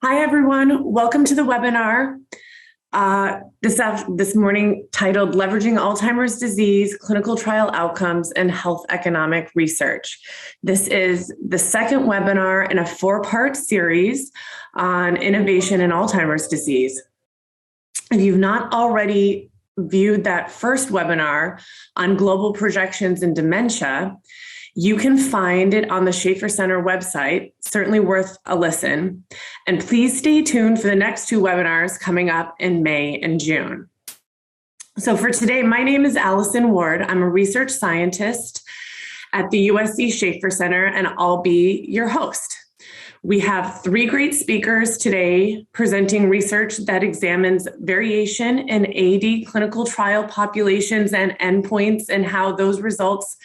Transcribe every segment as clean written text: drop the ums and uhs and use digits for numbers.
Hi, everyone. Welcome to the webinar this morning titled Leveraging Alzheimer's Disease, Clinical Trial Outcomes, and Health Economic Research. This is the second webinar in a four-part series on innovation in Alzheimer's disease. If you've not already viewed that first webinar on global projections in dementia, you can find it on the Schaeffer Center website, certainly worth a listen. And please stay tuned for the next two webinars coming up in May and June. So for today, my name is Allison Ward. I'm a research scientist at the USC Schaeffer Center, and I'll be your host. We have three great speakers today presenting research that examines variation in AD clinical trial populations and endpoints and how those results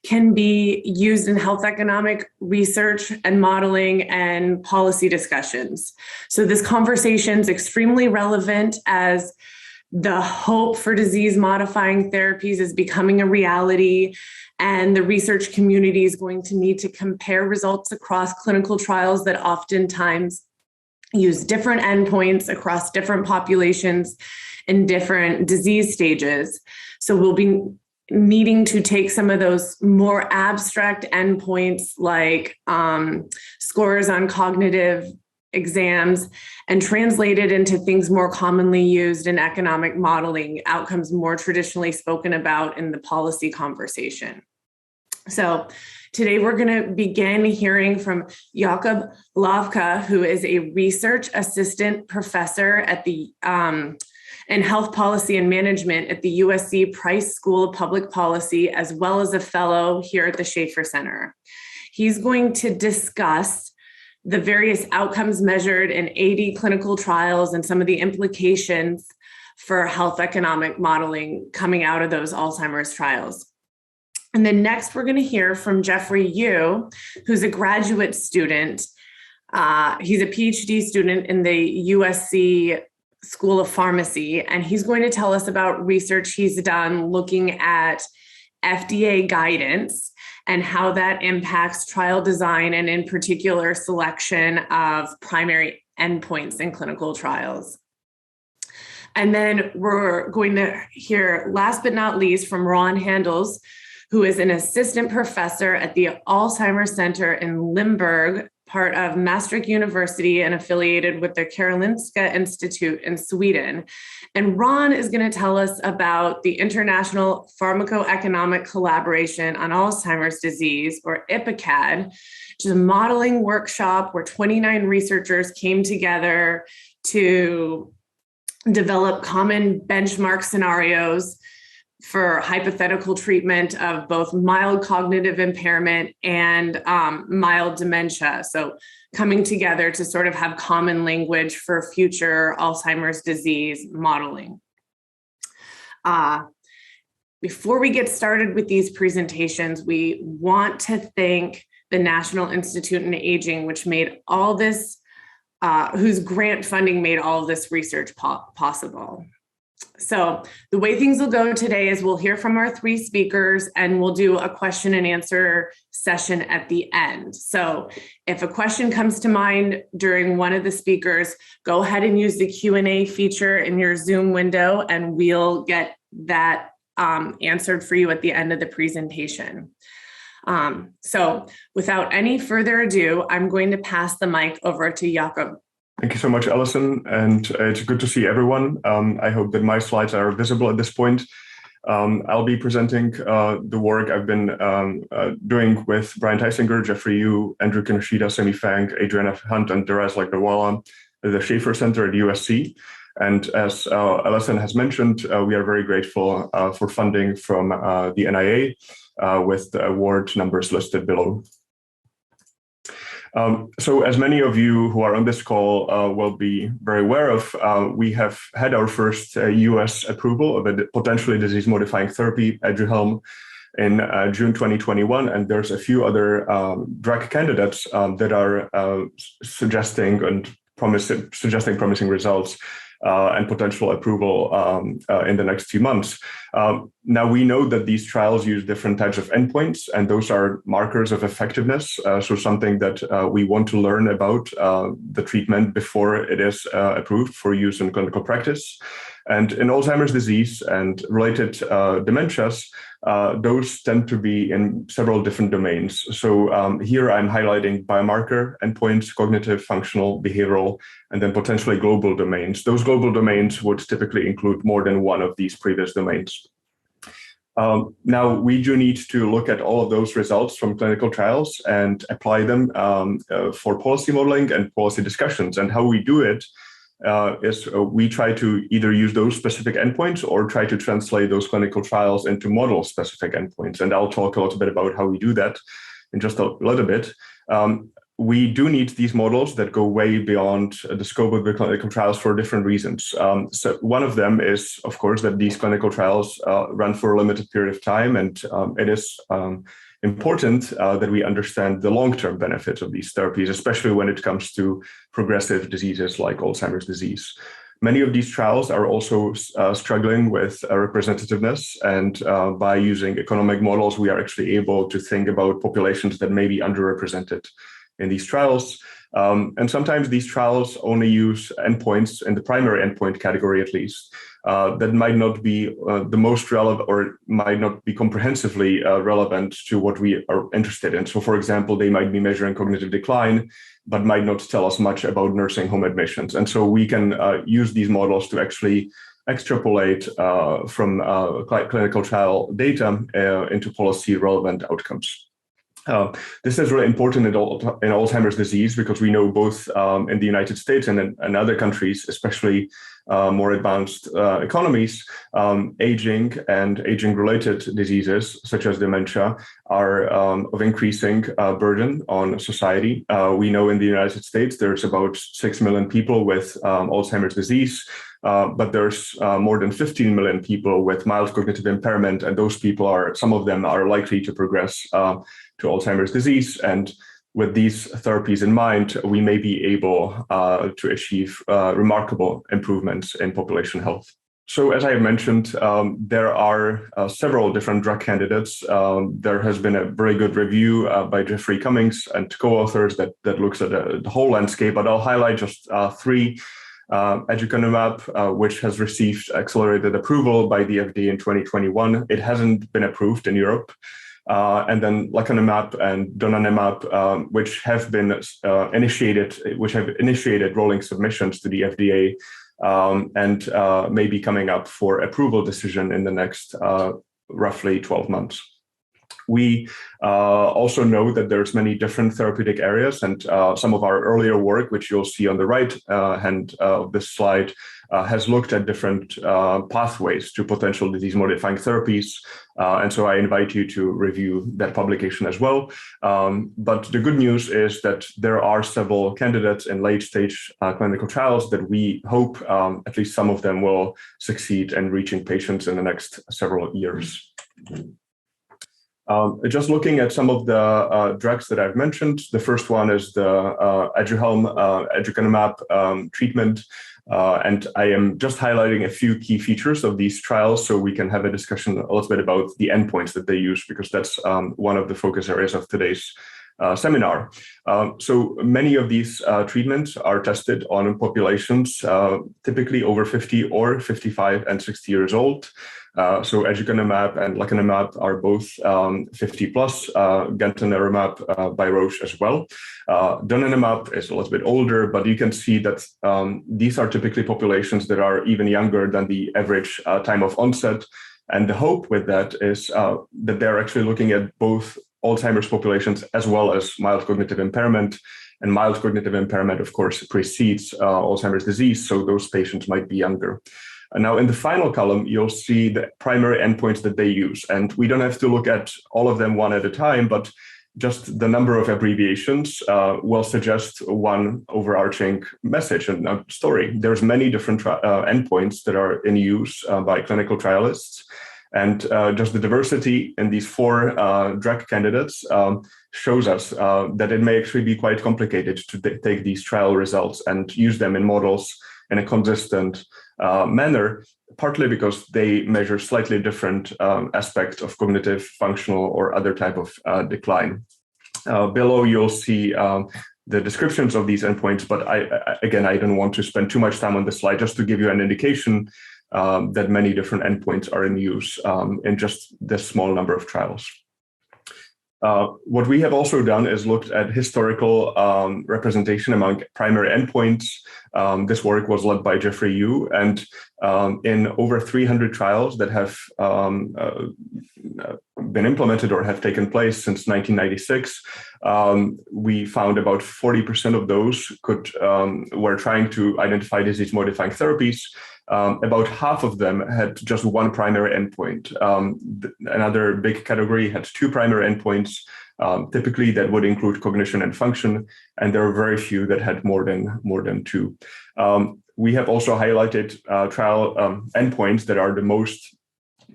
can be used in health economic research and modeling and policy discussions. So this conversation is extremely relevant as the hope for disease-modifying therapies is becoming a reality, and the research community is going to need to compare results across clinical trials that oftentimes use different endpoints across different populations in different disease stages. So we'll be needing to take some of those more abstract endpoints like scores on cognitive exams and translate it into things more commonly used in economic modeling, outcomes more traditionally spoken about in the policy conversation. So today we're going to begin hearing from Jakob Lavka, who is a research assistant professor at the in health policy and management at the USC Price School of Public Policy, as well as a fellow here at the Schaeffer Center. He's going to discuss the various outcomes measured in AD clinical trials and some of the implications for health economic modeling coming out of those Alzheimer's trials. And then next, we're going to hear from Jeffrey Yu, who's a graduate student. He's a PhD student in the USC School of Pharmacy, and he's going to tell us about research he's done looking at FDA guidance and how that impacts trial design and in particular selection of primary endpoints in clinical trials. And then we're going to hear, last but not least, from Ron Handels, who is an assistant professor at the Alzheimer Center in Limburg, part of Maastricht University and affiliated with the Karolinska Institute in Sweden. And Ron is going to tell us about the International Pharmacoeconomic Collaboration on Alzheimer's Disease, or IPICAD, which is a modeling workshop where 29 researchers came together to develop common benchmark scenarios for hypothetical treatment of both mild cognitive impairment and mild dementia. So coming together to sort of have common language for future Alzheimer's disease modeling. Before we get started with these presentations, we want to thank the National Institute on Aging, which made all this, whose grant funding made all of this research possible. So the way things will go today is we'll hear from our three speakers and we'll do a question and answer session at the end. So if a question comes to mind during one of the speakers, go ahead and use the Q&A feature in your Zoom window and we'll get that answered for you at the end of the presentation. So without any further ado, I'm going to pass the mic over to Jakob. Thank you so much, Alison, and it's good to see everyone. I hope that my slides are visible at this point. I'll be presenting the work I've been doing with Brian Teisinger, Jeffrey Yu, Andrew Kinoshita, Semi Fang, Adriana Hunt, and Derez Lagdawala at the Schaeffer Center at USC. And as Alison has mentioned, we are very grateful for funding from the NIA with the award numbers listed below. So as many of you who are on this call will be very aware of, we have had our first US approval of a potentially disease-modifying therapy, Aduhelm, in June 2021, and there's a few other drug candidates that are suggesting promising results and potential approval in the next few months. Now, we know that these trials use different types of endpoints, and those are markers of effectiveness. So something that we want to learn about the treatment before it is approved for use in clinical practice. And in Alzheimer's disease and related dementias, those tend to be in several different domains. So here I'm highlighting biomarker endpoints, cognitive, functional, behavioral, and then potentially global domains. Those global domains would typically include more than one of these previous domains. Now, we do need to look at all of those results from clinical trials and apply them for policy modeling and policy discussions. And how we do it is we try to either use those specific endpoints or try to translate those clinical trials into model-specific endpoints. And I'll talk a little bit about how we do that in just a little bit. We do need these models that go way beyond the scope of the clinical trials for different reasons. So one of them is, of course, that these clinical trials run for a limited period of time, and it is important that we understand the long-term benefits of these therapies, especially when it comes to progressive diseases like Alzheimer's disease. Many of these trials are also struggling with representativeness, and by using economic models, we are actually able to think about populations that may be underrepresented in these trials. And sometimes these trials only use endpoints in the primary endpoint category, at least, that might not be the most relevant or might not be comprehensively relevant to what we are interested in. So, for example, they might be measuring cognitive decline, but might not tell us much about nursing home admissions. And so we can use these models to actually extrapolate from clinical trial data into policy relevant outcomes. This is really important in Alzheimer's disease because we know both in the United States and in other countries, especially more advanced economies, aging and aging-related diseases such as dementia are of increasing burden on society. We know in the United States there's about 6 million people with Alzheimer's disease, but there's more than 15 million people with mild cognitive impairment, and those people some of them are likely to progress to Alzheimer's disease. And with these therapies in mind, we may be able to achieve remarkable improvements in population health. So as I mentioned, there are several different drug candidates. There has been a very good review by Jeffrey Cummings and co-authors that looks at the whole landscape, but I'll highlight just three. Aducanumab, which has received accelerated approval by the FDA in 2021. It hasn't been approved in Europe. And then lecanemab and donanemab, which have initiated rolling submissions to the FDA and may be coming up for approval decision in the next roughly 12 months. We also know that there's many different therapeutic areas, and some of our earlier work, which you'll see on the right hand of this slide, has looked at different pathways to potential disease-modifying therapies. And so I invite you to review that publication as well. But the good news is that there are several candidates in late-stage clinical trials that we hope at least some of them will succeed in reaching patients in the next several years. Just looking at some of the drugs that I've mentioned, the first one is the aducanumab treatment. And I am just highlighting a few key features of these trials so we can have a discussion a little bit about the endpoints that they use, because that's one of the focus areas of today's seminar. So many of these treatments are tested on populations typically over 50 or 55 and 60 years old. So aducanumab and lecanemab are both 50 plus, gantenerumab by Roche as well. Donanemab is a little bit older, but you can see that these are typically populations that are even younger than the average time of onset. And the hope with that is that they're actually looking at both Alzheimer's populations as well as mild cognitive impairment. And mild cognitive impairment, of course, precedes Alzheimer's disease, so those patients might be younger. And now in the final column, you'll see the primary endpoints that they use. And we don't have to look at all of them one at a time, but just the number of abbreviations will suggest one overarching message and story. There's many different endpoints that are in use by clinical trialists. And just the diversity in these four drug candidates shows us that it may actually be quite complicated to take these trial results and use them in models in a consistent manner, partly because they measure slightly different aspects of cognitive, functional, or other type of decline. Below, you'll see the descriptions of these endpoints, but I don't want to spend too much time on this slide, just to give you an indication that many different endpoints are in use in just this small number of trials. What we have also done is looked at historical representation among primary endpoints. This work was led by Jeffrey Yu, and in over 300 trials that have been implemented or have taken place since 1996, we found about 40% of those were trying to identify disease-modifying therapies. About half of them had just one primary endpoint. Another big category had two primary endpoints. Typically, that would include cognition and function, and there are very few that had more than two. We have also highlighted trial endpoints that are the most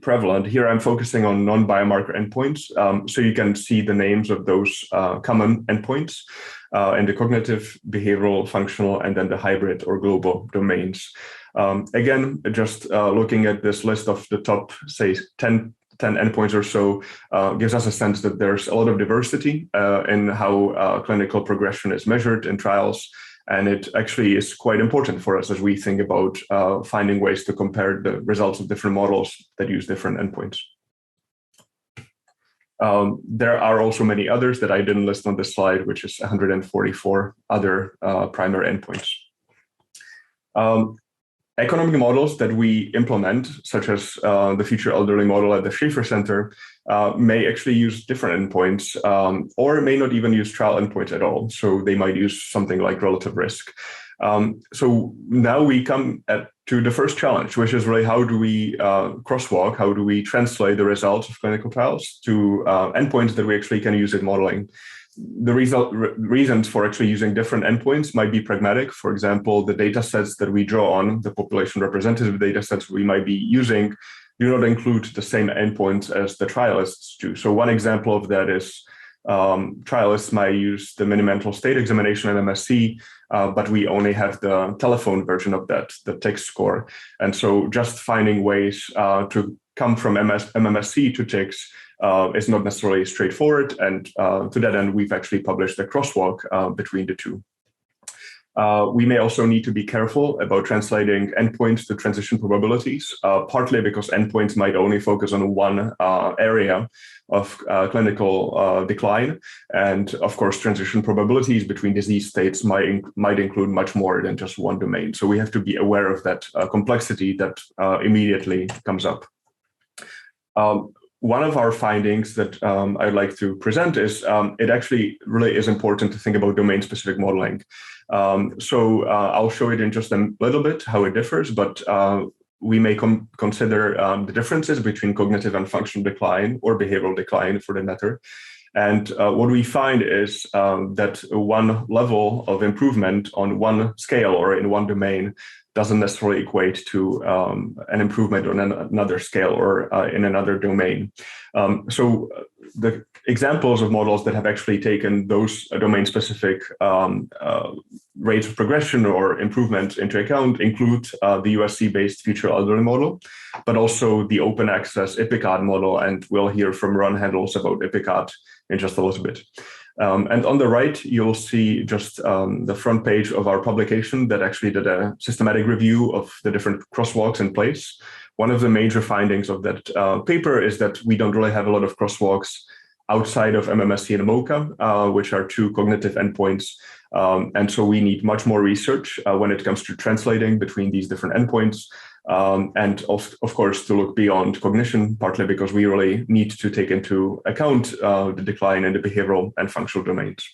prevalent. Here, I'm focusing on non-biomarker endpoints, so you can see the names of those common endpoints in the cognitive, behavioral, functional, and then the hybrid or global domains. Again, just looking at this list of the top, say, 10 endpoints or so gives us a sense that there's a lot of diversity in how clinical progression is measured in trials. And it actually is quite important for us as we think about finding ways to compare the results of different models that use different endpoints. There are also many others that I didn't list on this slide, which is 144 other primary endpoints. Economic models that we implement, such as the future elderly model at the Schaeffer Center, may actually use different endpoints or may not even use trial endpoints at all. So they might use something like relative risk. So now we come to the first challenge, which is really how do we crosswalk, how do we translate the results of clinical trials to endpoints that we actually can use in modeling. The reasons for actually using different endpoints might be pragmatic. For example, the data sets that we draw on, the population representative data sets we might be using, do not include the same endpoints as the trialists do. So one example of that is trialists might use the mini-mental state examination in MSC, but we only have the telephone version of that, the TICS score. And so just finding ways to come from MMSC to TICS is not necessarily straightforward. And to that end, we've actually published a crosswalk between the two. We may also need to be careful about translating endpoints to transition probabilities, partly because endpoints might only focus on one area of clinical decline. And of course, transition probabilities between disease states might include much more than just one domain. So we have to be aware of that complexity that immediately comes up. One of our findings that I'd like to present is it actually really is important to think about domain-specific modeling. So I'll show it in just a little bit how it differs, but we may consider the differences between cognitive and functional decline or behavioral decline for the matter. And what we find is that one level of improvement on one scale or in one domain doesn't necessarily equate to an improvement on another scale or in another domain. So the examples of models that have actually taken those domain-specific rates of progression or improvement into account include the USC-based future elderly model, but also the open access IPICAD model, and we'll hear from Ron Handels about IPICAD in just a little bit. And on the right, you'll see just the front page of our publication that actually did a systematic review of the different crosswalks in place. One of the major findings of that paper is that we don't really have a lot of crosswalks outside of MMSE and MoCA, which are two cognitive endpoints. And so we need much more research when it comes to translating between these different endpoints. And of course, to look beyond cognition, partly because we really need to take into account the decline in the behavioral and functional domains.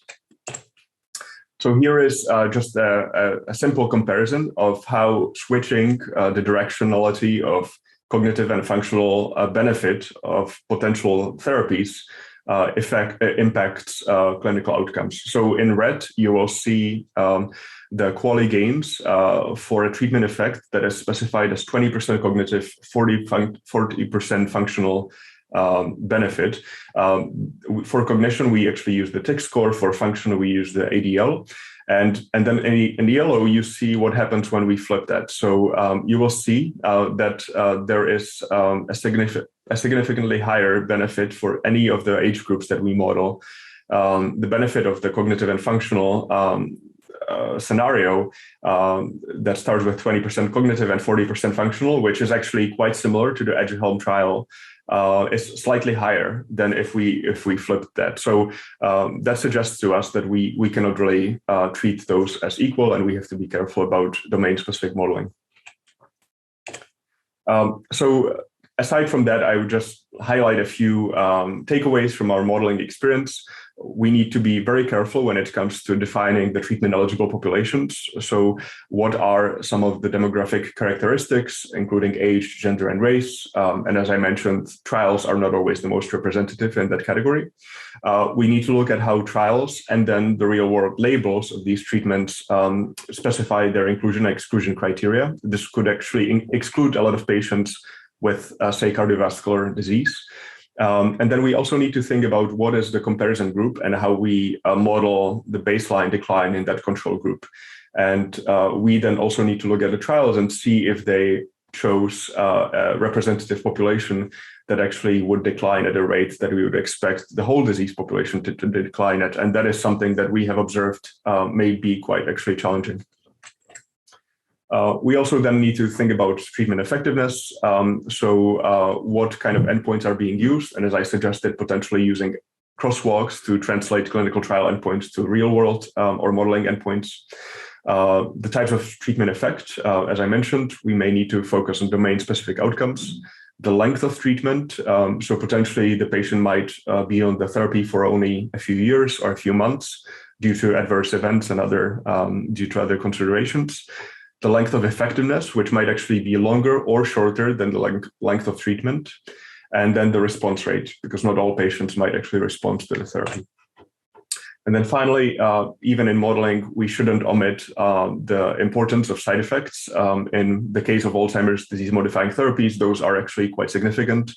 So here is just a simple comparison of how switching the directionality of cognitive and functional benefit of potential therapies impacts clinical outcomes. So in red, you will see the QALY gains for a treatment effect that is specified as 20% cognitive, 40% functional benefit. For cognition, we actually use the TICS score. For function, we use the ADL. And then in yellow, you see what happens when we flip that. So you will see that there is a significantly higher benefit for any of the age groups that we model. The benefit of the cognitive and functional scenario that starts with 20% cognitive and 40% functional, which is actually quite similar to the Aduhelm trial, is slightly higher than if we flipped that. So that suggests to us that we cannot really treat those as equal, and we have to be careful about domain-specific modeling. So aside from that, I would just highlight a few takeaways from our modeling experience. We need to be very careful when it comes to defining the treatment eligible populations. So what are some of the demographic characteristics, including age, gender, and race? And as I mentioned, trials are not always the most representative in that category. We need to look at how trials and then the real world labels of these treatments specify their inclusion and exclusion criteria. This could actually exclude a lot of patients with, say, cardiovascular disease. And then we also need to think about what is the comparison group and how we model the baseline decline in that control group. And we then also need to look at the trials and see if they chose a representative population that actually would decline at a rate that we would expect the whole disease population to decline at. And that is something that we have observed may be quite actually challenging. We also then need to think about treatment effectiveness. So what kind of endpoints are being used? And as I suggested, potentially using crosswalks to translate clinical trial endpoints to real world or modeling endpoints. The types of treatment effect, as I mentioned, we may need to focus on domain-specific outcomes. The length of treatment, so potentially the patient might be on the therapy for only a few years or a few months due to adverse events and due to other considerations. The length of effectiveness, which might actually be longer or shorter than the length of treatment, and then the response rate, because not all patients might actually respond to the therapy. And then finally, even in modeling, we shouldn't omit the importance of side effects. In the case of Alzheimer's disease-modifying therapies, those are actually quite significant.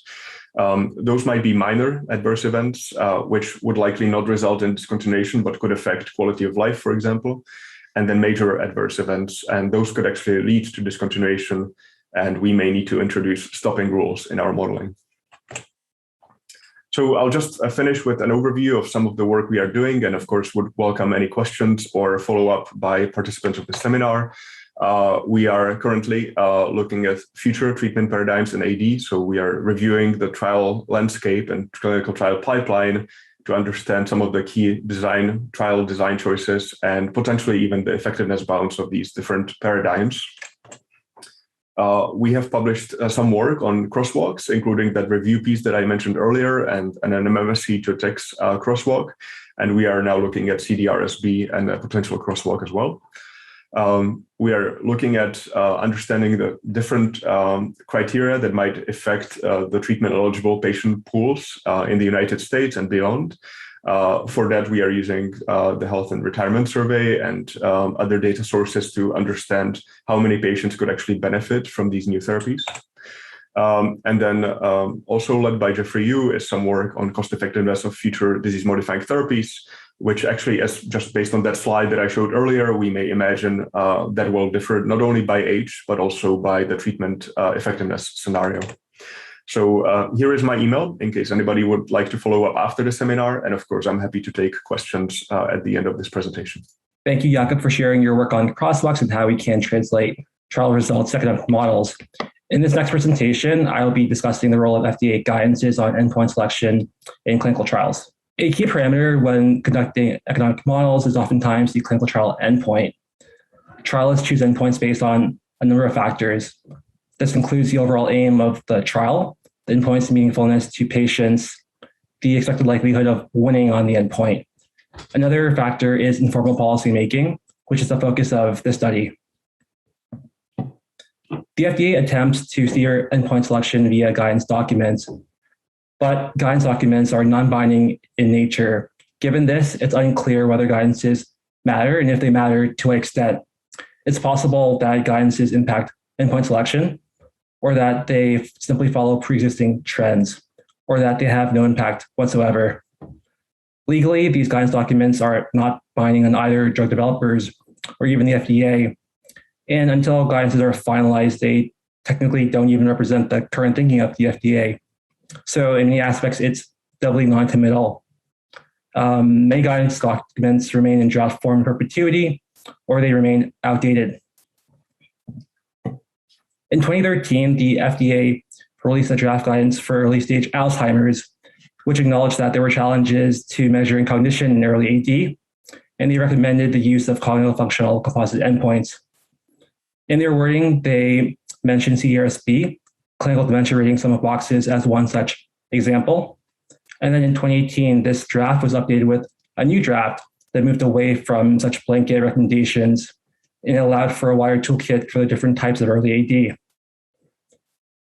Those might be minor adverse events, which would likely not result in discontinuation, but could affect quality of life, for example. And then major adverse events, and those could actually lead to discontinuation, and we may need to introduce stopping rules in our modeling. So I'll just finish with an overview of some of the work we are doing, and of course would welcome any questions or follow-up by participants of the seminar. We are currently looking at future treatment paradigms in AD, so we are reviewing the trial landscape and clinical trial pipeline to understand some of the key trial design choices and potentially even the effectiveness bounds of these different paradigms. We have published some work on crosswalks, including that review piece that I mentioned earlier and an MMSE to text crosswalk. And we are now looking at CDR-SB and a potential crosswalk as well. We are looking at understanding the different criteria that might affect the treatment eligible patient pools in the United States and beyond. For that, we are using the Health and Retirement Survey and other data sources to understand how many patients could actually benefit from these new therapies. And then also led by Jeffrey Yu is some work on cost effectiveness of future disease-modifying therapies, which actually, as just based on that slide that I showed earlier, we may imagine that will differ not only by age, but also by the treatment effectiveness scenario. So here is my email in case anybody would like to follow up after the seminar. And of course, I'm happy to take questions at the end of this presentation. Thank you, Jakob, for sharing your work on crosswalks and how we can translate trial results to economic models. In this next presentation, I'll be discussing the role of FDA guidances on endpoint selection in clinical trials. A key parameter when conducting economic models is oftentimes the clinical trial endpoint. Trialists choose endpoints based on a number of factors. This includes the overall aim of the trial, the endpoint's meaningfulness to patients, the expected likelihood of winning on the endpoint. Another factor is informal policymaking, which is the focus of this study. The FDA attempts to steer endpoint selection via guidance documents, but guidance documents are non-binding in nature. Given this, it's unclear whether guidances matter, and if they matter, to what extent. It's possible that guidances impact endpoint selection, or that they simply follow pre-existing trends, or that they have no impact whatsoever. Legally, these guidance documents are not binding on either drug developers or even the FDA. And until guidances are finalized, they technically don't even represent the current thinking of the FDA. So in many aspects, it's doubly non-committal. Many guidance documents remain in draft form in perpetuity, or they remain outdated. In 2013, the FDA released a draft guidance for early stage Alzheimer's, which acknowledged that there were challenges to measuring cognition in early AD, and they recommended the use of cognitive functional composite endpoints. In their wording, they mentioned CDR-SB, clinical dementia rating sum of boxes, as one such example. And then in 2018, this draft was updated with a new draft that moved away from such blanket recommendations and allowed for a wider toolkit for the different types of early AD.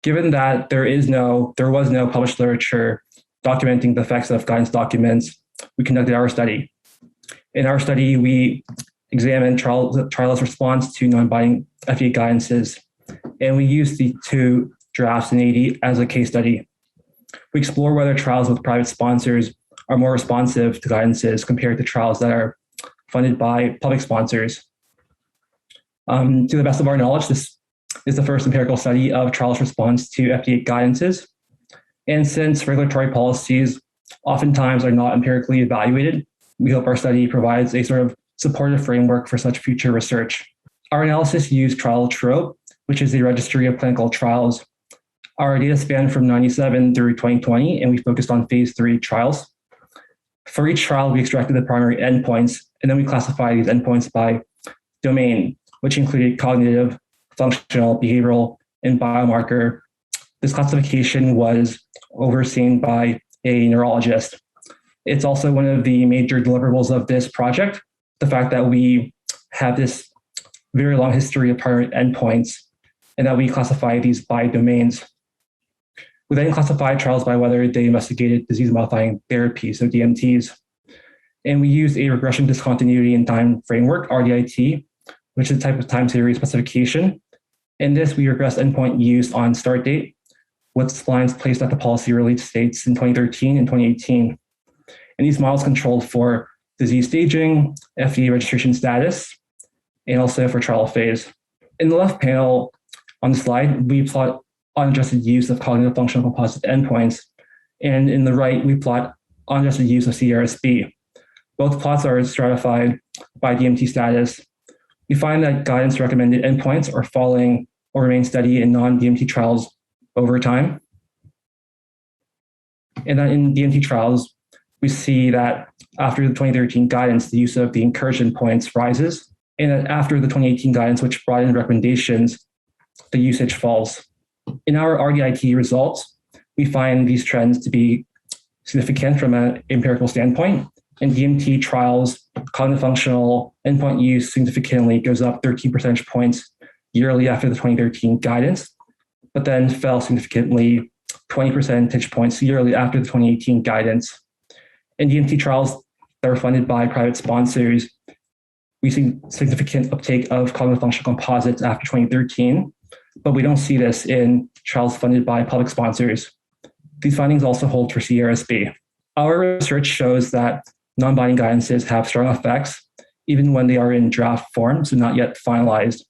Given that there was no published literature documenting the effects of guidance documents, we conducted our study. In our study, we examined trialist response to non-binding FDA guidances, and we used the two drafts in AD as a case study. We explore whether trials with private sponsors are more responsive to guidances compared to trials that are funded by public sponsors. To the best of our knowledge, this is the first empirical study of trials response to FDA guidances. And since regulatory policies oftentimes are not empirically evaluated, we hope our study provides a sort of supportive framework for such future research. Our analysis used Trial Trope, which is a registry of clinical trials. Our data spanned from 97 through 2020, and we focused on phase 3 trials. For each trial, we extracted the primary endpoints, and then we classified these endpoints by domain, which included cognitive, functional, behavioral, and biomarker. This classification was overseen by a neurologist. It's also one of the major deliverables of this project, the fact that we have this very long history of primary endpoints and that we classify these by domains. We then classified trials by whether they investigated disease-modifying therapies, so DMTs. And we used a regression discontinuity in time framework, RDIT, which is a type of time series specification. In this, we regressed endpoint use on start date, with splines placed at the policy release dates in 2013 and 2018. And these models controlled for disease staging, FDA registration status, and also for trial phase. In the left panel on the slide, we plot unadjusted use of cognitive functional composite endpoints. And in the right, we plot unadjusted use of CDR-SB. Both plots are stratified by DMT status. We find that guidance recommended endpoints are falling or remain steady in non-DMT trials over time. And then in DMT trials, we see that after the 2013 guidance, the use of the incursion points rises. And then after the 2018 guidance, which brought in recommendations, the usage falls. In our RDIT results, we find these trends to be significant from an empirical standpoint. In DMT trials, cognitive functional endpoint use significantly goes up 13 percentage points yearly after the 2013 guidance, but then fell significantly 20 percentage points yearly after the 2018 guidance. In DMT trials that are funded by private sponsors, we see significant uptake of cognitive functional composites after 2013, but we don't see this in trials funded by public sponsors. These findings also hold for CDR-SB. Our research shows that non-binding guidances have strong effects, even when they are in draft form, so not yet finalized,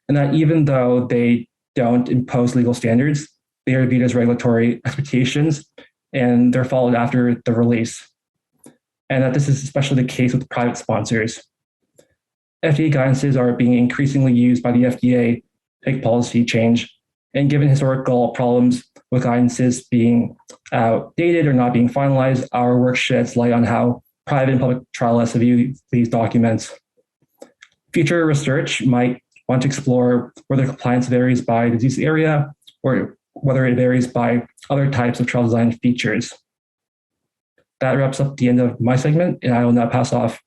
and that even though they don't impose legal standards, they are viewed as regulatory expectations, and they're followed after the release. And that this is especially the case with private sponsors. FDA guidances are being increasingly used by the FDA to make policy change. And given historical problems with guidances being outdated or not being finalized, our work sheds light on how private and public trialists view these documents. Future research might want to explore whether compliance varies by disease area or whether it varies by other types of trial design features. That wraps up the end of my segment, and I will now pass off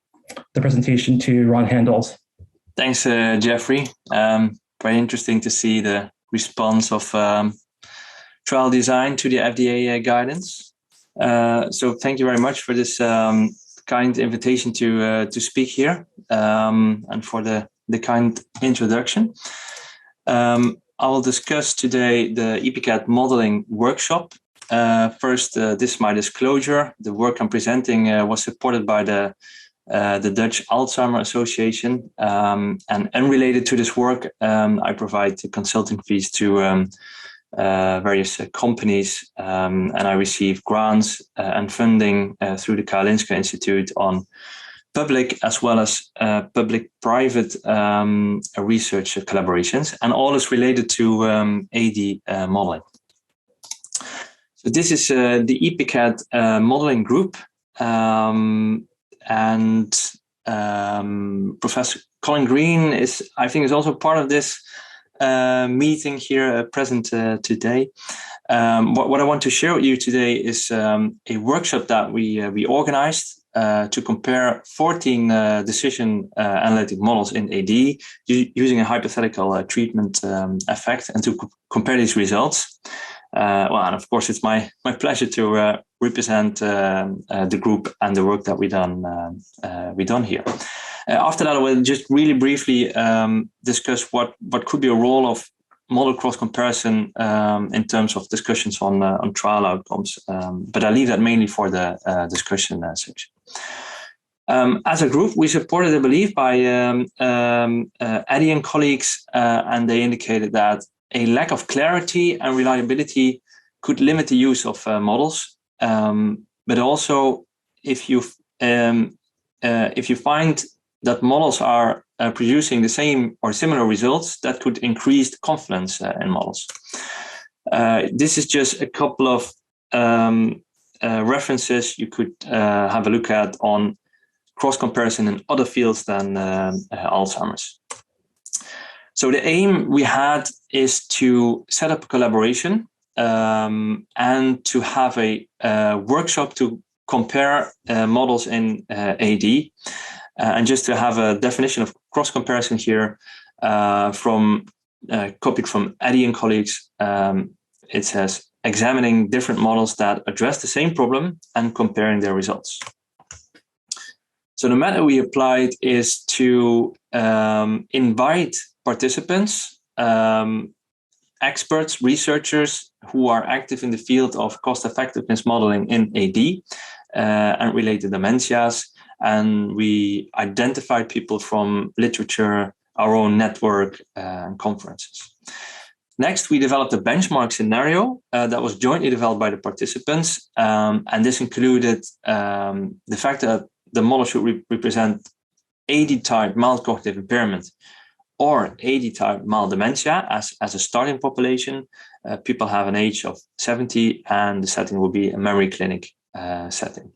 the presentation to Ron Handels. Thanks, Jeffrey. Very interesting to see the response of trial design to the FDA guidance. So thank you very much for this kind invitation to speak here and for the kind introduction. I will discuss today the EPCAT modeling workshop First, this is my disclosure. The work I'm presenting was supported by the Dutch Alzheimer Association, and unrelated to this work, I provide consulting fees to various companies, and I receive grants and funding through the Karolinska Institute on public as well as public-private research collaborations, and all is related to AD modeling. So this is the EPCAT modeling group, and Professor Colin Green is also part of this meeting here present today. What I want to share with you today is a workshop that we organized to compare 14 decision analytic models in AD using a hypothetical treatment effect, and to compare these results. And of course, it's my pleasure to represent the group and the work that we done here. After that, I will just really briefly discuss what could be a role of model cross comparison in terms of discussions on trial outcomes. But I leave that mainly for the discussion section. As a group, we supported the belief by Eddie and colleagues, and they indicated that a lack of clarity and reliability could limit the use of models. But also, if you find that models are producing the same or similar results, that could increase the confidence in models. This is just a couple of references you could have a look at on cross comparison in other fields than Alzheimer's. So the aim we had is to set up a collaboration and to have a workshop to compare models in AD. And just to have a definition of cross comparison here, copied from Eddie and colleagues, it says examining different models that address the same problem and comparing their results. So the method we applied is to invite participants, experts, researchers who are active in the field of cost effectiveness modeling in AD and related dementias. And we identified people from literature, our own network, and conferences. Next, we developed a benchmark scenario that was jointly developed by the participants. And this included the fact that the model should represent AD-type mild cognitive impairment or AD-type mild dementia as a starting population. People have an age of 70, and the setting will be a memory clinic setting.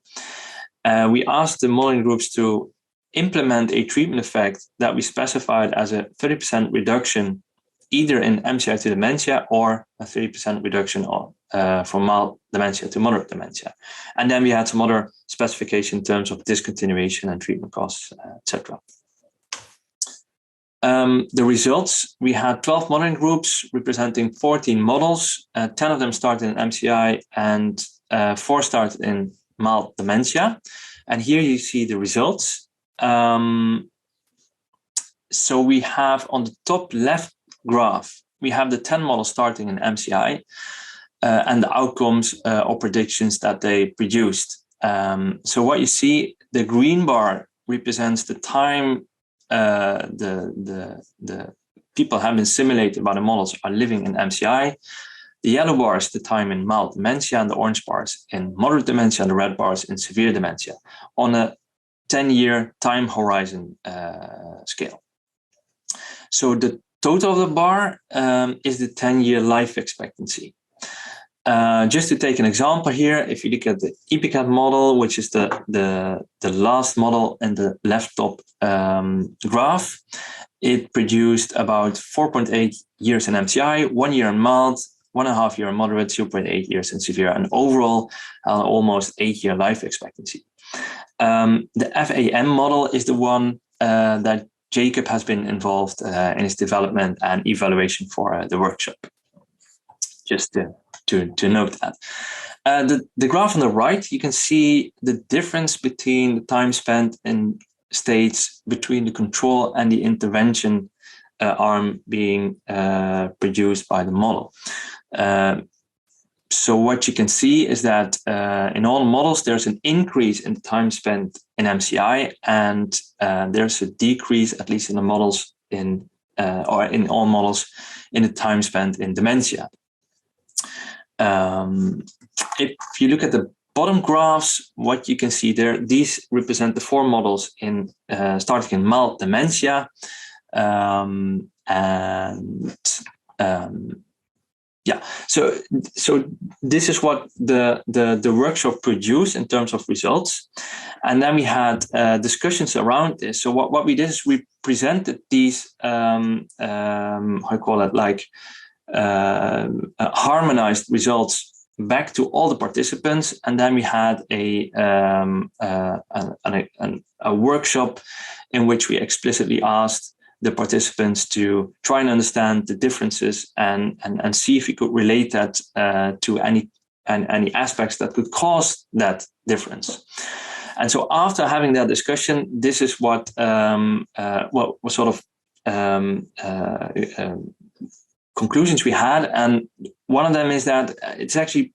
We asked the modeling groups to implement a treatment effect that we specified as a 30% reduction either in MCI to dementia or a 30% reduction from mild dementia to moderate dementia. And then we had some other specification in terms of discontinuation and treatment costs, etc. The results, we had 12 modeling groups representing 14 models. 10 of them started in MCI and 4 started in mild dementia. And here you see the results. So we have on the top left graph, we have the 10 models starting in MCI and the outcomes or predictions that they produced. So what you see, the green bar represents the time the people have been simulated by the models are living in MCI. The yellow bars, the time in mild dementia, and the orange bars in moderate dementia, and the red bars in severe dementia on a 10-year time horizon scale. So the total of the bar is the 10-year life expectancy. Just to take an example here, if you look at the EPCAT model, which is the last model in the left top graph, it produced about 4.8 years in MCI, 1 year in mild, 1.5 year in moderate, 0.8 years in severe, and overall almost 8-year life expectancy. The FAM model is the one that Jacob has been involved in its development and evaluation for the workshop. Just to note that. The graph on the right, you can see the difference between the time spent in states between the control and the intervention arm being produced by the model. So what you can see is that in all models, there's an increase in time spent in MCI, and there's a decrease, at least in the models or in all models, in the time spent in dementia. If you look at the bottom graphs, what you can see there, these represent the 4 models in starting in mild dementia, yeah, so this is what the workshop produced in terms of results, and then we had discussions around this. So what we did is we presented these harmonized results back to all the participants, and then we had a workshop in which we explicitly asked the participants to try and understand the differences and see if we could relate that to any aspects that could cause that difference. And so after having that discussion, this is what was sort of conclusions we had. And one of them is that it's actually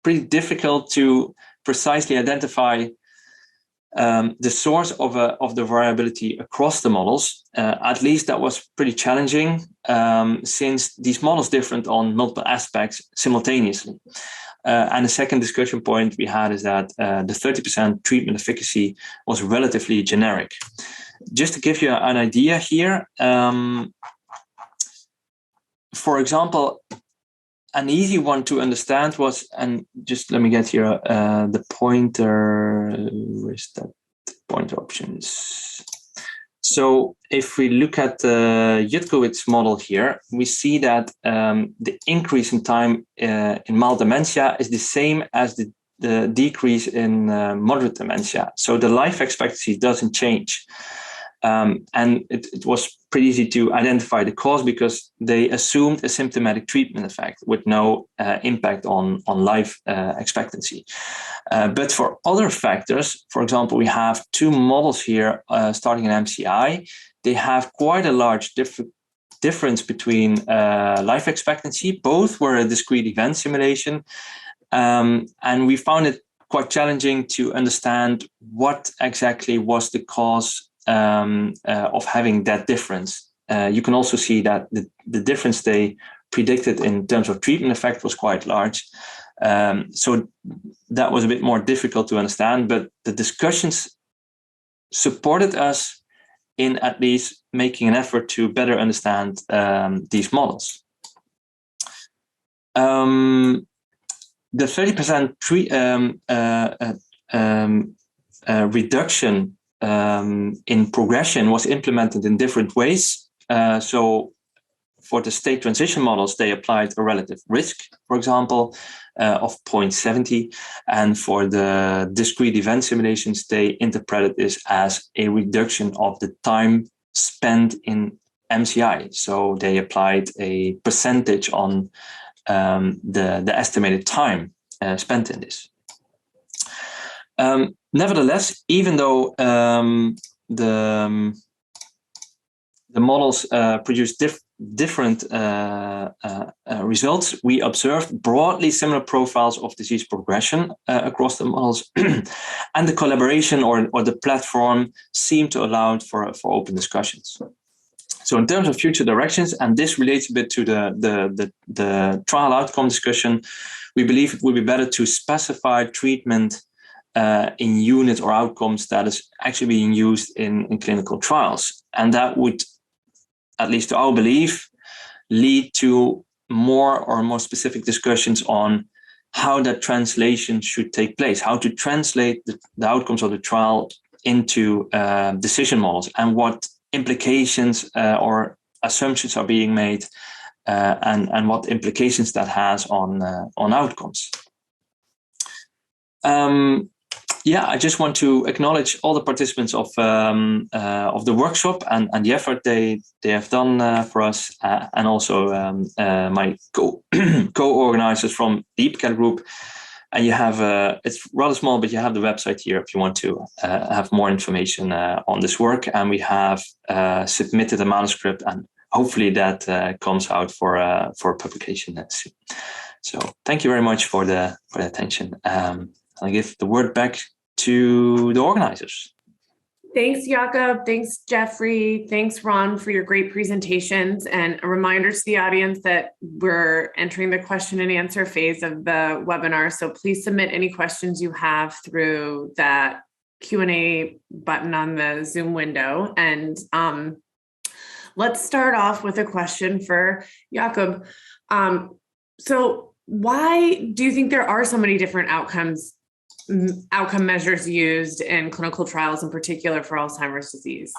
pretty difficult to precisely identify the source of the variability across the models. At least that was pretty challenging, since these models different on multiple aspects simultaneously. And the second discussion point we had is that the 30% treatment efficacy was relatively generic. Just to give you an idea here, for example, an easy one to understand was, and just let me get here the pointer, where's that pointer options? So if we look at the Jutkowitz model here, we see that the increase in time in mild dementia is the same as the decrease in moderate dementia. So the life expectancy doesn't change. And it was pretty easy to identify the cause because they assumed a symptomatic treatment effect with no impact on life expectancy. But for other factors, for example, we have 2 models here starting in MCI. They have quite a large difference between life expectancy. Both were a discrete event simulation. And we found it quite challenging to understand what exactly was the cause of having that difference. You can also see that the difference they predicted in terms of treatment effect was quite large. So that was a bit more difficult to understand, but the discussions supported us in at least making an effort to better understand these models. The 30% reduction in progression was implemented in different ways. So for the state transition models, they applied a relative risk, for example, of 0.70. And for the discrete event simulations, they interpreted this as a reduction of the time spent in MCI. So they applied a percentage on the estimated time spent in this. Nevertheless, even though the models produced different results, we observed broadly similar profiles of disease progression across the models, and the collaboration or the platform seemed to allow for open discussions. So in terms of future directions, and this relates a bit to the trial outcome discussion, we believe it would be better to specify treatment in units or outcomes that is actually being used in clinical trials. And that would, at least to our belief, lead to more specific discussions on how that translation should take place, how to translate the outcomes of the trial into decision models, and what implications or assumptions are being made, and what implications that has on outcomes. I just want to acknowledge all the participants of the workshop and the effort they have done for us, and also my co-organizers from the EPCAT group. And you have it's rather small, but you have the website here if you want to have more information on this work. And we have submitted a manuscript, and hopefully that comes out for publication soon. So thank you very much for the attention. I'll give the word back to the organizers. Thanks, Jakob. Thanks, Jeffrey. Thanks, Ron, for your great presentations. And a reminder to the audience that we're entering the question and answer phase of the webinar. So please submit any questions you have through that Q&A button on the Zoom window. And let's start off with a question for Jakob. So why do you think there are so many different outcome measures used in clinical trials, in particular for Alzheimer's disease?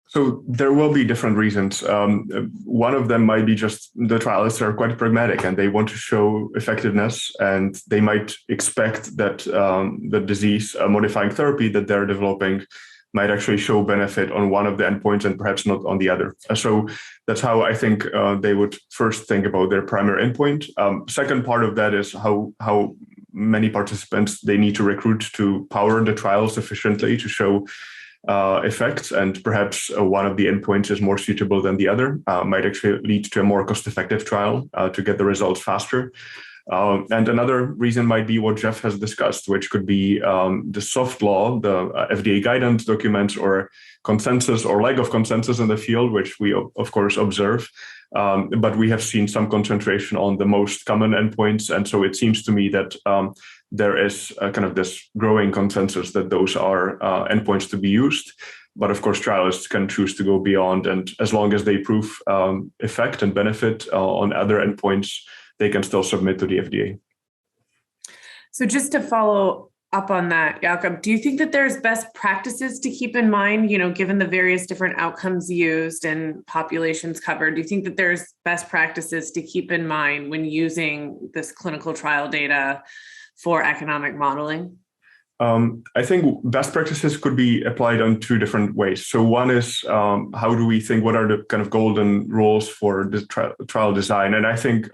So there will be different reasons. One of them might be just the trialists are quite pragmatic and they want to show effectiveness, and they might expect that the disease modifying therapy that they're developing might actually show benefit on one of the endpoints and perhaps not on the other. So that's how I think they would first think about their primary endpoint. Second part of that is how many participants they need to recruit to power the trial sufficiently to show effects, and perhaps one of the endpoints is more suitable than the other, might actually lead to a more cost-effective trial to get the results faster. And another reason might be what Jeff has discussed, which could be the soft law, the FDA guidance documents, or consensus or lack of consensus in the field, which we of course observe. But we have seen some concentration on the most common endpoints. And so it seems to me that there is kind of this growing consensus that those are endpoints to be used. But of course, trialists can choose to go beyond. And as long as they prove effect and benefit on other endpoints, they can still submit to the FDA. So just to follow up on that, Jakob, do you think that there's best practices to keep in mind, given the various different outcomes used and populations covered? Do you think that there's best practices to keep in mind when using this clinical trial data for economic modeling? I think best practices could be applied on two different ways. So one is how do we think, what are the kind of golden rules for the trial design? And I think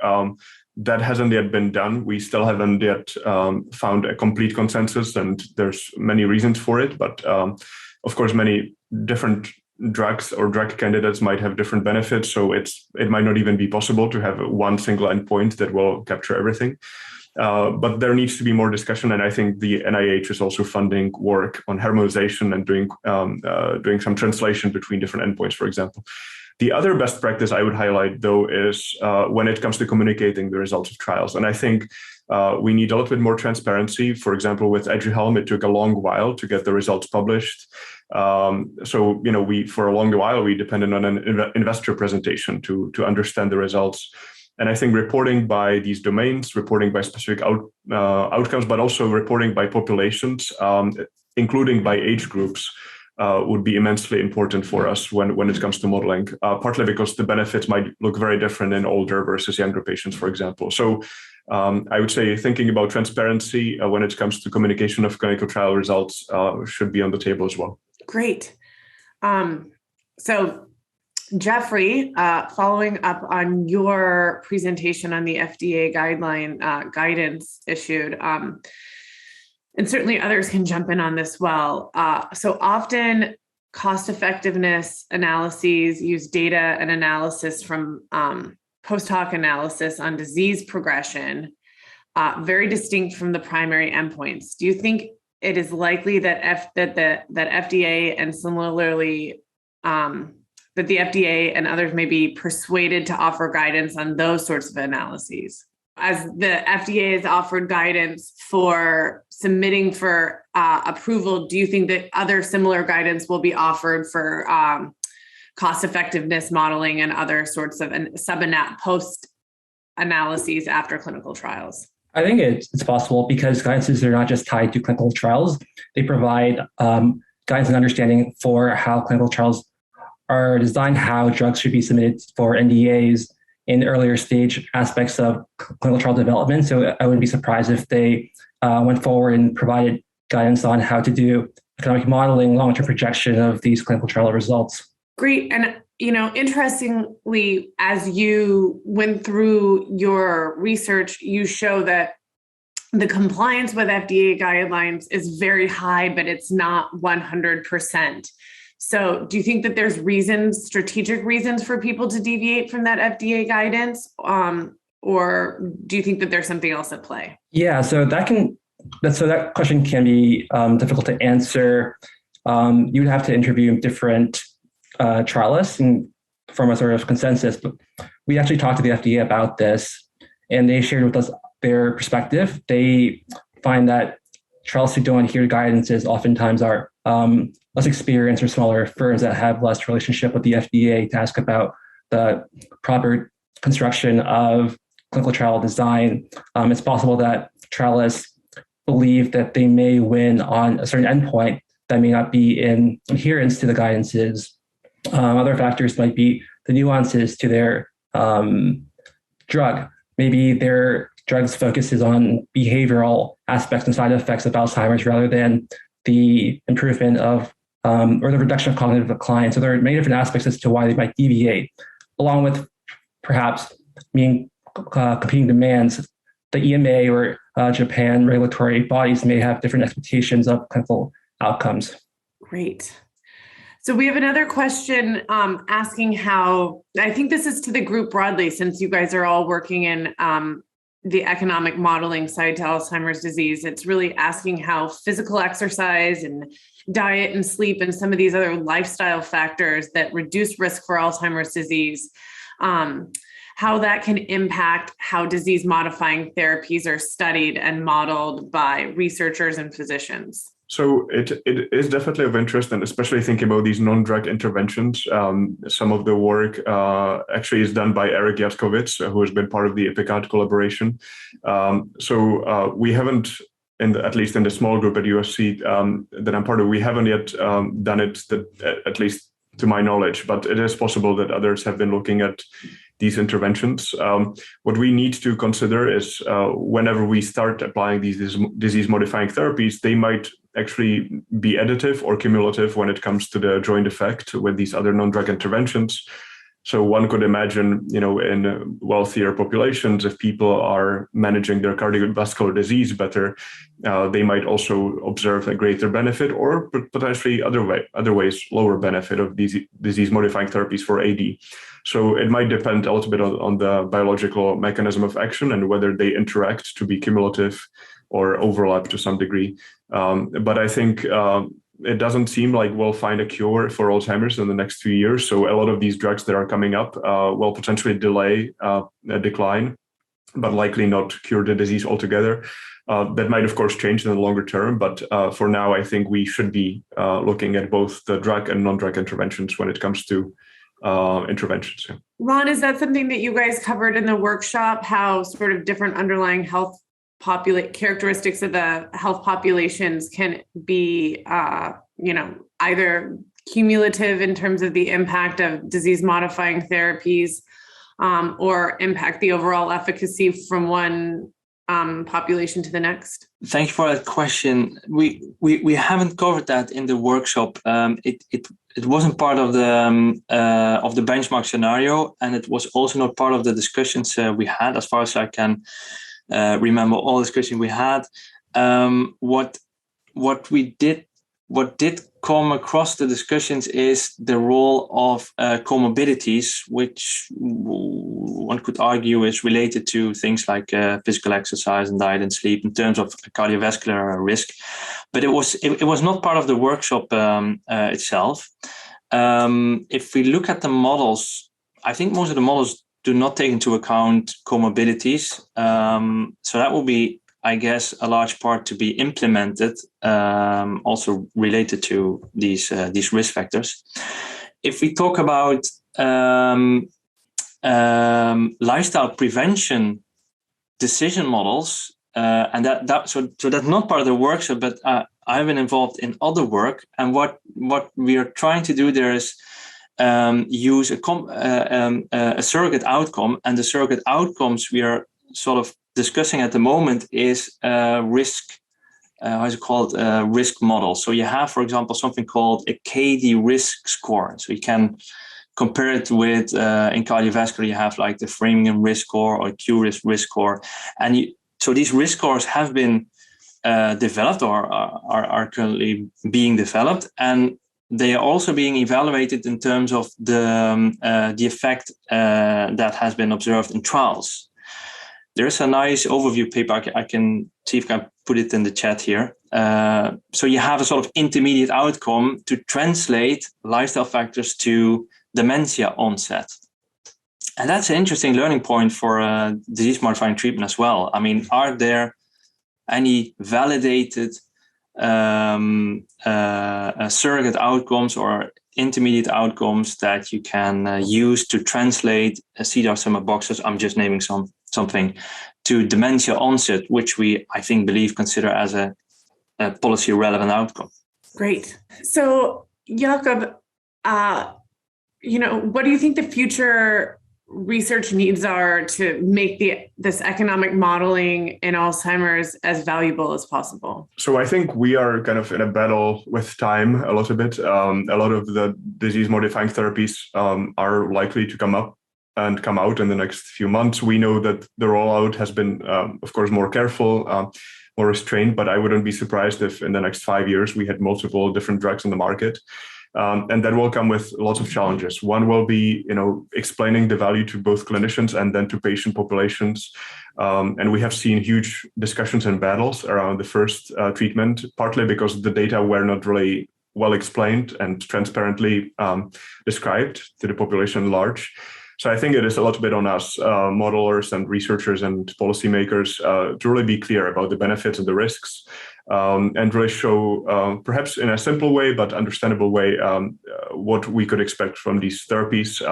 that hasn't yet been done. We still haven't yet found a complete consensus, and there's many reasons for it. But of course, many different drugs or drug candidates might have different benefits. So it might not even be possible to have one single endpoint that will capture everything. But there needs to be more discussion, and I think the NIH is also funding work on harmonization and doing some translation between different endpoints, for example. The other best practice I would highlight, though, is when it comes to communicating the results of trials. And I think we need a little bit more transparency. For example, with Aduhelm, it took a long while to get the results published. So, for a long while, we depended on an investor presentation to understand the results. And I think reporting by these domains, reporting by specific outcomes, but also reporting by populations, including by age groups, would be immensely important for us when it comes to modeling, partly because the benefits might look very different in older versus younger patients, for example. So I would say thinking about transparency when it comes to communication of clinical trial results should be on the table as well. Great. So Jeffrey, following up on your presentation on the FDA guidance issued, and certainly others can jump in on this well. So often cost effectiveness analyses use data and analysis from post hoc analysis on disease progression, very distinct from the primary endpoints. Do you think it is likely that FDA and similarly that the FDA and others may be persuaded to offer guidance on those sorts of analyses? As the FDA has offered guidance for submitting for approval, do you think that other similar guidance will be offered for cost effectiveness modeling and other sorts of post analyses after clinical trials? I think it's possible because guidances are not just tied to clinical trials. They provide guidance and understanding for how clinical trials are designed, how drugs should be submitted for NDAs in earlier stage aspects of clinical trial development. So I wouldn't be surprised if they went forward and provided guidance on how to do economic modeling, long-term projection of these clinical trial results. Great. And, interestingly, as you went through your research, you show that the compliance with FDA guidelines is very high, but it's not 100%. So do you think that there's strategic reasons for people to deviate from that FDA guidance? or do you think that there's something else at play? Yeah, so that question can be difficult to answer. You would have to interview different trialists and form a sort of consensus. But we actually talked to the FDA about this, and they shared with us their perspective. They find that trialists who don't adhere to guidances oftentimes are less experienced or smaller firms that have less relationship with the FDA to ask about the proper construction of clinical trial design. It's possible that trialists believe that they may win on a certain endpoint that may not be in adherence to the guidances. Other factors might be the nuances to their drug. Maybe their drug's focuses on behavioral aspects and side effects of Alzheimer's rather than the improvement of or the reduction of cognitive decline. So there are many different aspects as to why they might deviate, along with perhaps competing demands. The EMA or Japan regulatory bodies may have different expectations of clinical outcomes. Great. So we have another question asking how, I think this is to the group broadly, since you guys are all working in the economic modeling side to Alzheimer's disease. It's really asking how physical exercise and diet and sleep and some of these other lifestyle factors that reduce risk for Alzheimer's disease, how that can impact how disease modifying therapies are studied and modeled by researchers and physicians. So it is definitely of interest, and especially thinking about these non-drug interventions. Some of the work actually is done by Eric Jaskowitz, who has been part of the EPICAD collaboration. So we haven't, at least in the small group at USC that I'm part of, we haven't yet done it, at least to my knowledge, but it is possible that others have been looking at these interventions. What we need to consider is whenever we start applying these disease-modifying therapies, they might actually be additive or cumulative when it comes to the joint effect with these other non-drug interventions. So one could imagine, in wealthier populations, if people are managing their cardiovascular disease better, they might also observe a greater benefit, or potentially other ways, lower benefit of these disease-modifying therapies for AD. So it might depend a little bit on the biological mechanism of action and whether they interact to be cumulative or overlap to some degree. But I think it doesn't seem like we'll find a cure for Alzheimer's in the next few years. So a lot of these drugs that are coming up will potentially delay a decline, but likely not cure the disease altogether. That might, of course, change in the longer term. But for now, I think we should be looking at both the drug and non-drug interventions when it comes to interventions. Yeah. Ron, is that something that you guys covered in the workshop, how sort of different underlying health characteristics of the health populations can be, either cumulative in terms of the impact of disease-modifying therapies, or impact the overall efficacy from one population to the next? Thank you for that question. We haven't covered that in the workshop. It wasn't part of the benchmark scenario, and it was also not part of the discussions we had, as far as I can remember all the discussion we had. What did come across the discussions is the role of comorbidities, which one could argue is related to things like physical exercise and diet and sleep in terms of cardiovascular risk. But it was not part of the workshop itself. If we look at the models, I think most of the models do not take into account comorbidities. So that will be, I guess, a large part to be implemented, also related to these risk factors. If we talk about lifestyle prevention decision models, and so that's not part of the workshop, but I've been involved in other work, and what we are trying to do there is use a surrogate outcome, and the surrogate outcomes we are sort of discussing at the moment is risk model. So you have, for example, something called a KD risk score. So you can compare it with in cardiovascular, you have like the Framingham risk score or QRIS risk score, and so these risk scores have been developed or are currently being developed, and they are also being evaluated in terms of the effect that has been observed in trials. there's a nice overview paper. I can see if I can put it in the chat here. So you have a sort of intermediate outcome to translate lifestyle factors to dementia onset. And that's an interesting learning point for disease-modifying treatment as well. I mean, are there any validated surrogate outcomes or intermediate outcomes that you can use to translate CDR sum of boxes? I'm just naming something to dementia onset, which we, I think, consider as a policy relevant outcome. Great. So, Jakob, what do you think the future research needs are to make this economic modeling in Alzheimer's as valuable as possible? So I think we are kind of in a battle with time a little bit. A lot of the disease-modifying therapies are likely to come out in the next few months. We know that the rollout has been, of course, more careful, more restrained, but I wouldn't be surprised if in the next 5 years we had multiple different drugs on the market. And that will come with lots of challenges. One will be, explaining the value to both clinicians and then to patient populations. And we have seen huge discussions and battles around the first treatment, partly because the data were not really well explained and transparently described to the population at large. So I think it is a little bit on us, modelers and researchers and policymakers, to really be clear about the benefits and the risks, and really show, perhaps in a simple way, but understandable way, what we could expect from these therapies,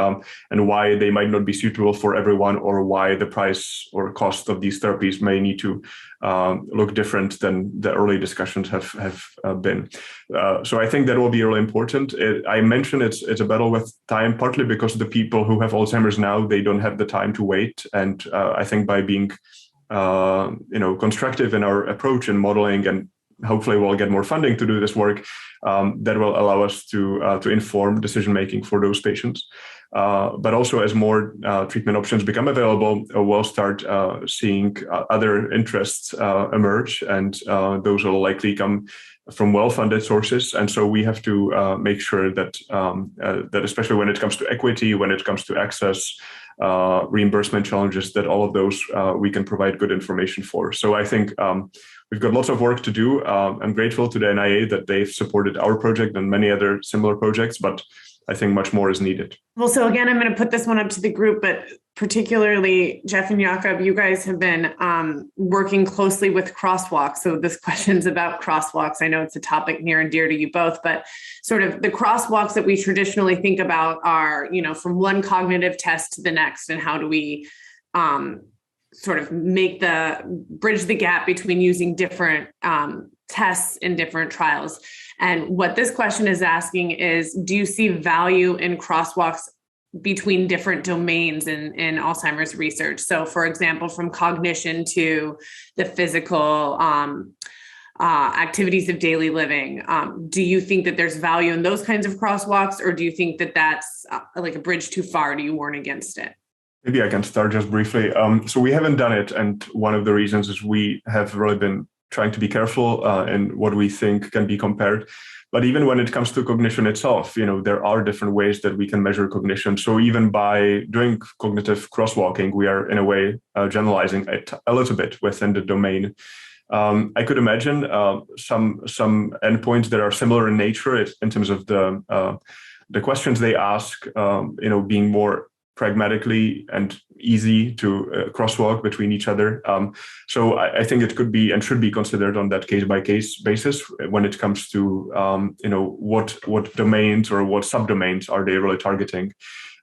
and why they might not be suitable for everyone, or why the price or cost of these therapies may need to look different than the early discussions have been. So I think that will be really important. I mentioned it's a battle with time, partly because the people who have Alzheimer's now, they don't have the time to wait. And I think by being constructive in our approach and modeling, and hopefully we'll get more funding to do this work, that will allow us to inform decision making for those patients. But also, as more treatment options become available, we'll start seeing other interests emerge, and those will likely come from well-funded sources. And so we have to make sure that that especially when it comes to equity, when it comes to access, reimbursement challenges, that all of those we can provide good information for. So I think we've got lots of work to do. I'm grateful to the NIA that they've supported our project and many other similar projects, but I think much more is needed. Well, so again, I'm going to put this one up to the group, but particularly Jeff and Jakob, you guys have been working closely with Crosswalks. So this question's about Crosswalks. I know it's a topic near and dear to you both, but sort of the crosswalks that we traditionally think about are, from one cognitive test to the next, and how do we sort of bridge the gap between using different tests in different trials. And what this question is asking is, do you see value in crosswalks between different domains in Alzheimer's research? So for example, from cognition to the physical activities of daily living. Do you think that there's value in those kinds of crosswalks, or do you think that that's like a bridge too far? Do you warn against it? Maybe I can start just briefly. So we haven't done it. And one of the reasons is we have really been trying to be careful in what we think can be compared. But even when it comes to cognition itself, there are different ways that we can measure cognition. So even by doing cognitive crosswalking, we are in a way generalizing it a little bit within the domain. I could imagine some endpoints that are similar in nature in terms of the questions they ask, being more pragmatically and easy to crosswalk between each other. So I think it could be and should be considered on that case-by-case basis when it comes to what domains or what subdomains are they really targeting.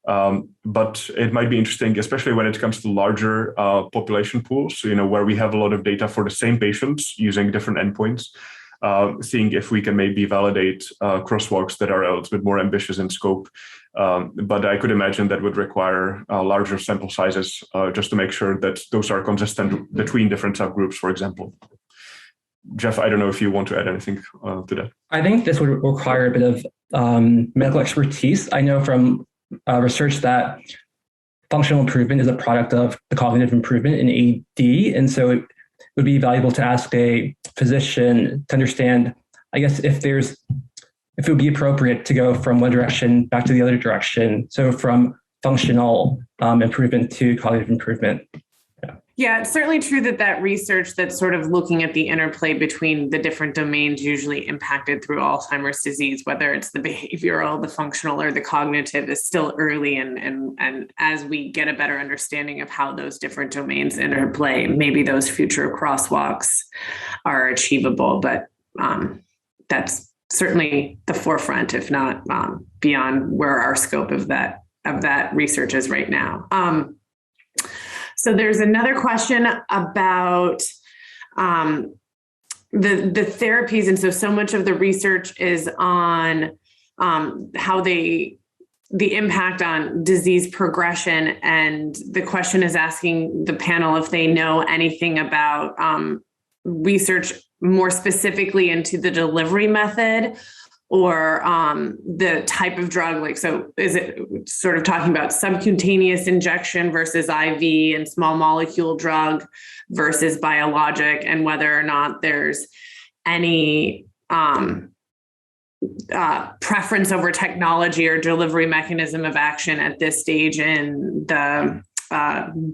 But it might be interesting, especially when it comes to larger population pools, where we have a lot of data for the same patients using different endpoints, seeing if we can maybe validate crosswalks that are a little bit more ambitious in scope. But I could imagine that would require larger sample sizes just to make sure that those are consistent between different subgroups, for example. Jeff, I don't know if you want to add anything to that. I think this would require a bit of medical expertise. I know from research that functional improvement is a product of the cognitive improvement in AD. And so it would be valuable to ask a physician to understand, I guess, if it would be appropriate to go from one direction back to the other direction. So from functional improvement to cognitive improvement. Yeah. Yeah, it's certainly true that research that's sort of looking at the interplay between the different domains usually impacted through Alzheimer's disease, whether it's the behavioral, the functional, or the cognitive, is still early. And as we get a better understanding of how those different domains interplay, maybe those future crosswalks are achievable. But that's certainly the forefront, if not beyond where our scope of that research is right now. So there's another question about the therapies. And so much of the research is on how the impact on disease progression. And the question is asking the panel if they know anything about research more specifically into the delivery method or the type of drug. Like, so is it sort of talking about subcutaneous injection versus IV and small molecule drug versus biologic, and whether or not there's any preference over technology or delivery mechanism of action at this stage in the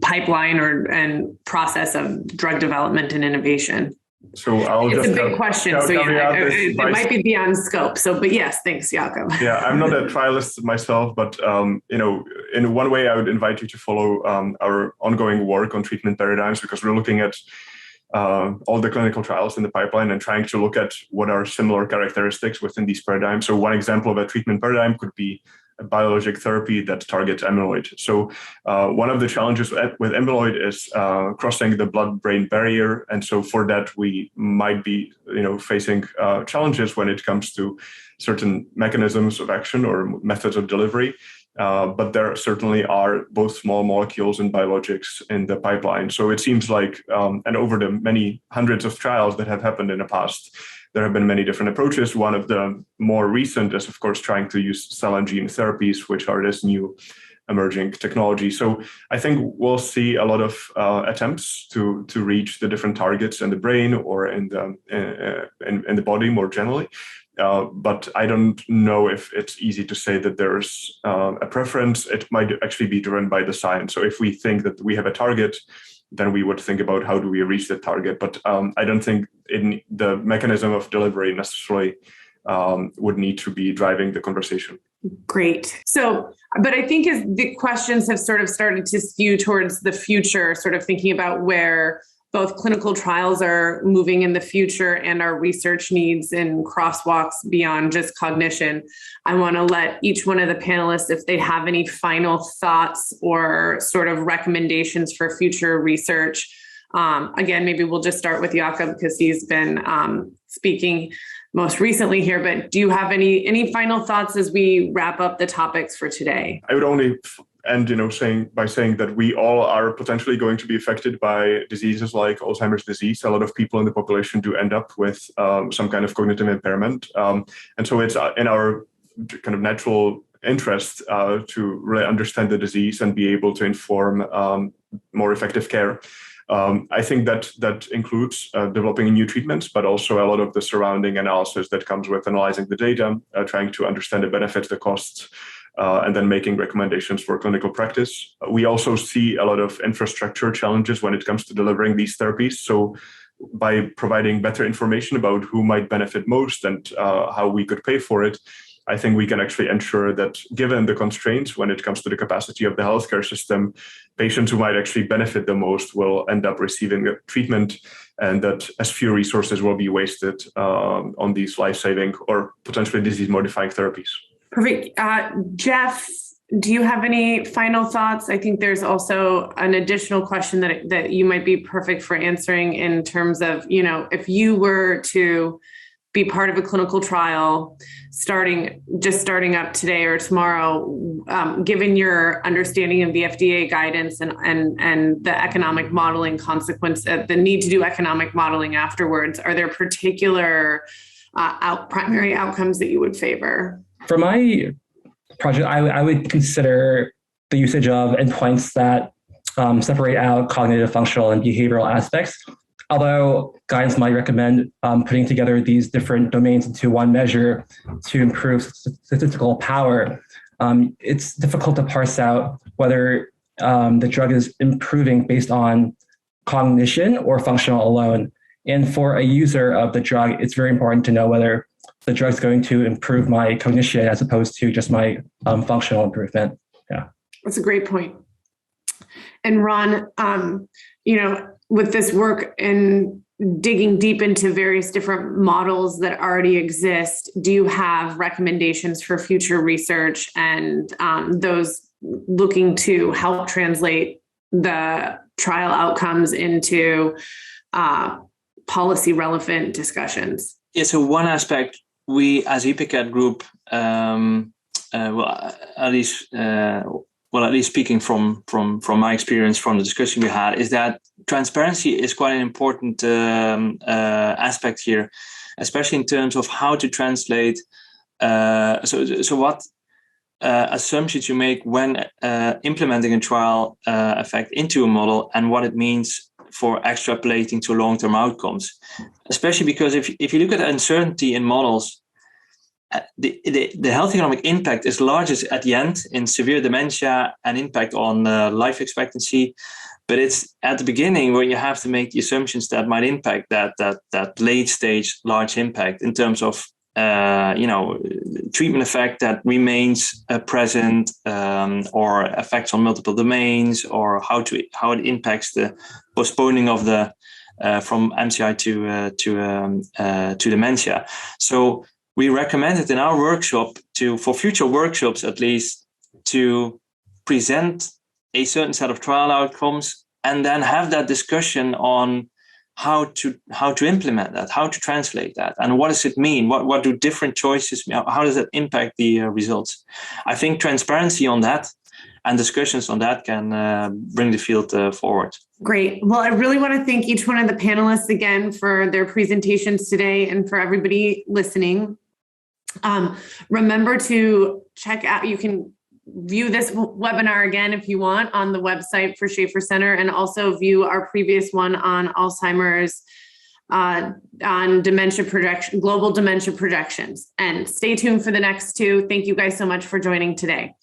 pipeline and process of drug development and innovation? So it's a big question. So it might be beyond scope. So, but yes, thanks, Jakob. Yeah, I'm not a trialist myself, but in one way, I would invite you to follow our ongoing work on treatment paradigms, because we're looking at all the clinical trials in the pipeline and trying to look at what are similar characteristics within these paradigms. So one example of a treatment paradigm could be a biologic therapy that targets amyloid. So one of the challenges with amyloid is crossing the blood-brain barrier. And so for that, we might be facing challenges when it comes to certain mechanisms of action or methods of delivery. But there certainly are both small molecules and biologics in the pipeline. So it seems like, and over the many hundreds of trials that have happened in the past, there have been many different approaches. One of the more recent is, of course, trying to use cell and gene therapies, which are this new emerging technology. So I think we'll see a lot of attempts to reach the different targets in the brain or in the body more generally. But I don't know if it's easy to say that there's a preference. It might actually be driven by the science. So if we think that we have a target, then we would think about how do we reach the target. But I don't think the mechanism of delivery necessarily would need to be driving the conversation. Great. So, but I think as the questions have sort of started to skew towards the future, sort of thinking about where both clinical trials are moving in the future and our research needs in crosswalks beyond just cognition, I want to let each one of the panelists, if they have any final thoughts or sort of recommendations for future research. Again, maybe we'll just start with Jakob because he's been speaking most recently here, but do you have any final thoughts as we wrap up the topics for today? I would only end, by saying that we all are potentially going to be affected by diseases like Alzheimer's disease. A lot of people in the population do end up with some kind of cognitive impairment. And so it's in our kind of natural interest to really understand the disease and be able to inform more effective care. I think that includes developing new treatments, but also a lot of the surrounding analysis that comes with analyzing the data, trying to understand the benefits, the costs, and then making recommendations for clinical practice. We also see a lot of infrastructure challenges when it comes to delivering these therapies. So by providing better information about who might benefit most and how we could pay for it, I think we can actually ensure that given the constraints when it comes to the capacity of the healthcare system, patients who might actually benefit the most will end up receiving a treatment, and that as few resources will be wasted on these life-saving or potentially disease-modifying therapies. Perfect. Jeff, do you have any final thoughts? I think there's also an additional question that you might be perfect for answering in terms of, if you were to be part of a clinical trial starting up today or tomorrow, given your understanding of the FDA guidance and the economic modeling consequence, the need to do economic modeling afterwards, are there particular primary outcomes that you would favor? For my project, I would consider the usage of endpoints that separate out cognitive, functional, and behavioral aspects. Although guidance might recommend putting together these different domains into one measure to improve statistical power, it's difficult to parse out whether the drug is improving based on cognition or functional alone. And for a user of the drug, it's very important to know whether the drug's going to improve my cognition as opposed to just my functional improvement. Yeah. That's a great point. And Ron, with this work and digging deep into various different models that already exist, do you have recommendations for future research and those looking to help translate the trial outcomes into policy relevant discussions? Yeah, so one aspect we as EPICAT group, at least speaking from my experience from the discussion we had, is that transparency is quite an important aspect here, especially in terms of how to translate. So what assumptions you make when implementing a trial effect into a model, and what it means for extrapolating to long-term outcomes. Especially because if you look at uncertainty in models, the health economic impact is largest at the end in severe dementia and impact on life expectancy. But it's at the beginning where you have to make the assumptions that might impact that late stage large impact in terms of treatment effect that remains present, or effects on multiple domains, or how it impacts the postponing of the from MCI to dementia. So we recommended in our workshop for future workshops at least, to present a certain set of trial outcomes and then have that discussion on how to implement that, how to translate that, and what does it mean? What do different choices mean? How does that impact the results? I think transparency on that and discussions on that can bring the field forward. Great. Well, I really want to thank each one of the panelists again for their presentations today, and for everybody listening. Remember to check out, you can view this webinar again if you want on the website for Schaeffer Center, and also view our previous one on Alzheimer's, on dementia projection, global dementia projections. And stay tuned for the next two. Thank you guys so much for joining today.